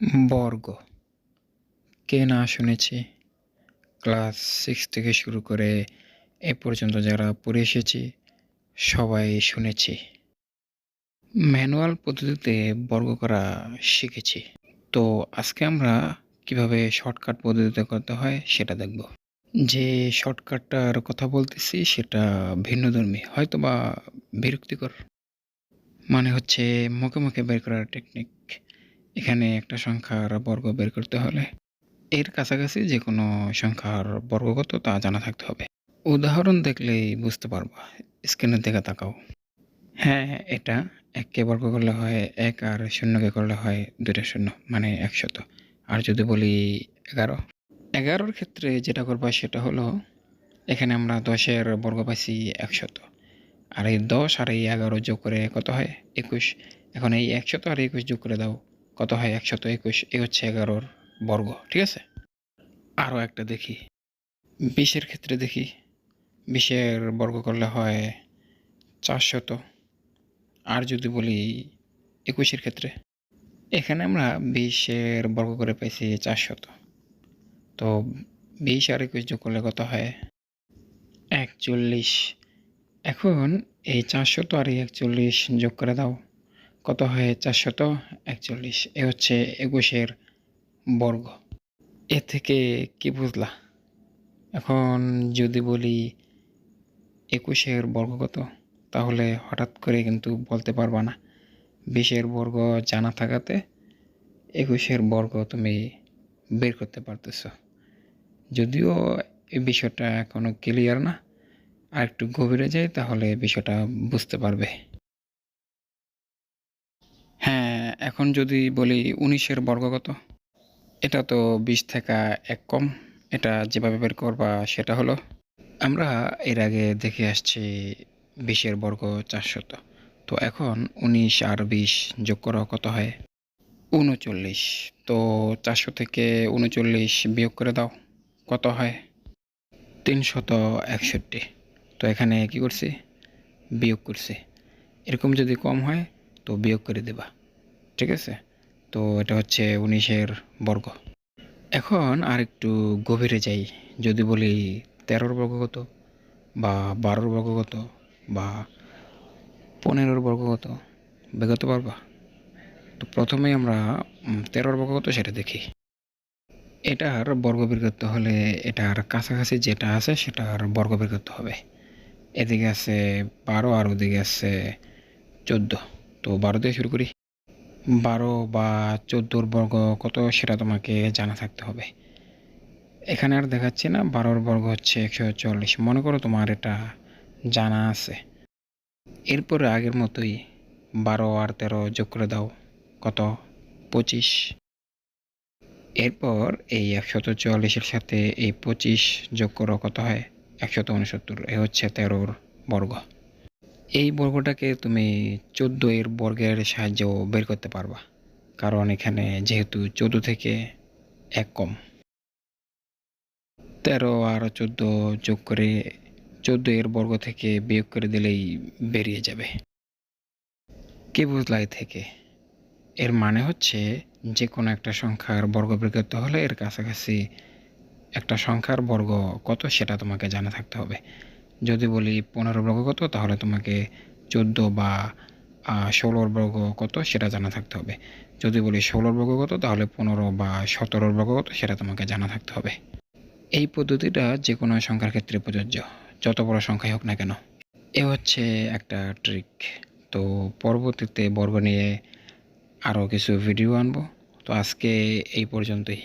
বর্গ কে না শুনেছি। ক্লাস 6 থেকে শুরু করে এ পর্যন্ত যারা পড়ে এসেছি সবাই শুনেছি। ম্যানুয়াল পদ্ধতিতে বর্গ করা শিখেছি। তো আজকে আমরা কিভাবে শর্টকাট পদ্ধতিতে করতে হয় সেটা দেখব। যে শর্টকাটটার কথা বলতেছি সেটা ভিন্নধর্মী, হয়তোবা বিরক্তিকর। মানে হচ্ছে মুখে মুখে বের করার টেকনিক। এখানে একটা সংখ্যার বর্গ বের করতে হলে এর কাছাকাছি যে কোনো সংখ্যার বর্গ কত তা জানা থাকতে হবে। উদাহরণ দেখলেই বুঝতে পারবা। স্ক্রিনের দিকে তাকাও। হ্যাঁ, এটা 1কে বর্গ করলে হয় 1 আর 0কে করলে হয় 2টা শূন্য, মানে 100। আর যদি বলি 11 ক্ষেত্রে যেটা করবা সেটা হলো, এখানে আমরা 10-এর বর্গ পাইছি 100, আর এই 10 আর এই 11 যোগ করে কত হয় 21। এখন এই 100 আর 21 যোগ করে দাও, কত হয় 121। এই হচ্ছে 11-র বর্গ। ঠিক আছে, আরও একটা দেখি। 20-এর ক্ষেত্রে দেখি, 20-এর বর্গ করলে হয় 400। আর যদি বলি 21-এর ক্ষেত্রে, এখানে আমরা 20-এর বর্গ করে পাইছি 400। তো 20 আর 21 যোগ করলে কত হয় 41। এখন এই 400 আর এই 41 যোগ করে দাও, কত হয় 441। এ হচ্ছে 21-এর বর্গ। এ থেকে কি বুঝলা? এখন যদি বলি 21-এর বর্গ কত, তাহলে হঠাৎ করে কিন্তু বলতে পারবা না। 20-এর বর্গ জানা থাকাতে 21-এর বর্গ তুমি বের করতে পারতেছ। যদিও এই বিষয়টা এখনো ক্লিয়ার না, আর একটু গভীরে যাই তাহলে বিষয়টা বুঝতে পারবে। হ্যাঁ, এখন যদি বলি 19-এর বর্গ কত, এটা তো 20 থেকে 1 কম। এটা যেভাবে বের করবা সেটা হলো, আমরা এর আগে দেখে আসছি 20-এর বর্গ 400। তো এখন 19 আর 20 যোগ করা কত হয় 39। তো 400 থেকে 39 বিয়োগ করে দাও, কত হয় 361। তো এখানে কি করছি, বিয়োগ করছি। এরকম যদি কম হয় তো বিয়োগ করে দেবা। ঠিক আছে, তো এটা হচ্ছে 19-এর বর্গ। এখন আর একটু গভীরে যাই। যদি বলি 13-র বর্গ কত, বা 12-র বর্গ কত, বা 15-র বর্গ কত, বের করতে পারবা? তো প্রথমেই আমরা 13-র বর্গ কত সেটা দেখি। এটার বর্গ বের করতে হলে এটার কাছাকাছি যেটা আছে সেটার বর্গ বের করতে হবে। এদিকে আছে 12 আর ওদিকে আছে 14। তো 12 দিয়ে শুরু করি। 12 বা 14-র বর্গ কত সেটা তোমাকে জানা থাকতে হবে। এখানে আর দেখাচ্ছি না। 12-র বর্গ হচ্ছে 140। মনে করো তোমার এটা জানা আছে। এরপরে আগের মতোই 12 আর 13 যোগ করে দাও, কত 25। এরপর এই 144-এর সাথে এই 25 যোগ করো, কত হয় 169। এ হচ্ছে 13-র বর্গ। এই বর্গটাকে তুমি 14-এর বর্গের সাহায্যেও বের করতে পারবা, কারণ এখানে যেহেতু 14 থেকে 1 কম। 13 আর 14 যোগ করে 14-এর বর্গ থেকে বিয়োগ করে দিলেই বেরিয়ে যাবে। কি বুঝলা এ থেকে? এর মানে হচ্ছে যে কোনো একটা সংখ্যার বর্গ বের করতে হলে এর কাছাকাছি একটা সংখ্যার বর্গ কত সেটা তোমাকে জানা থাকতে হবে। যদি বলি 15-র বর্গ কত, তাহলে তোমাকে 14 বা 16-র বর্গ কত সেটা জানা থাকতে হবে। যদি বলি 16-র বর্গ কত, তাহলে 15 বা 17-র বর্গ কত সেটা তোমাকে জানা থাকতে হবে। এই পদ্ধতিটা যে কোনো সংখ্যার ক্ষেত্রে প্রযোজ্য, যত বড় সংখ্যাই হোক না কেন। এ হচ্ছে একটা ট্রিক। তো পরবর্তীতে বর্গ নিয়ে আরও কিছু ভিডিও আনবো। তো আজকে এই পর্যন্তই।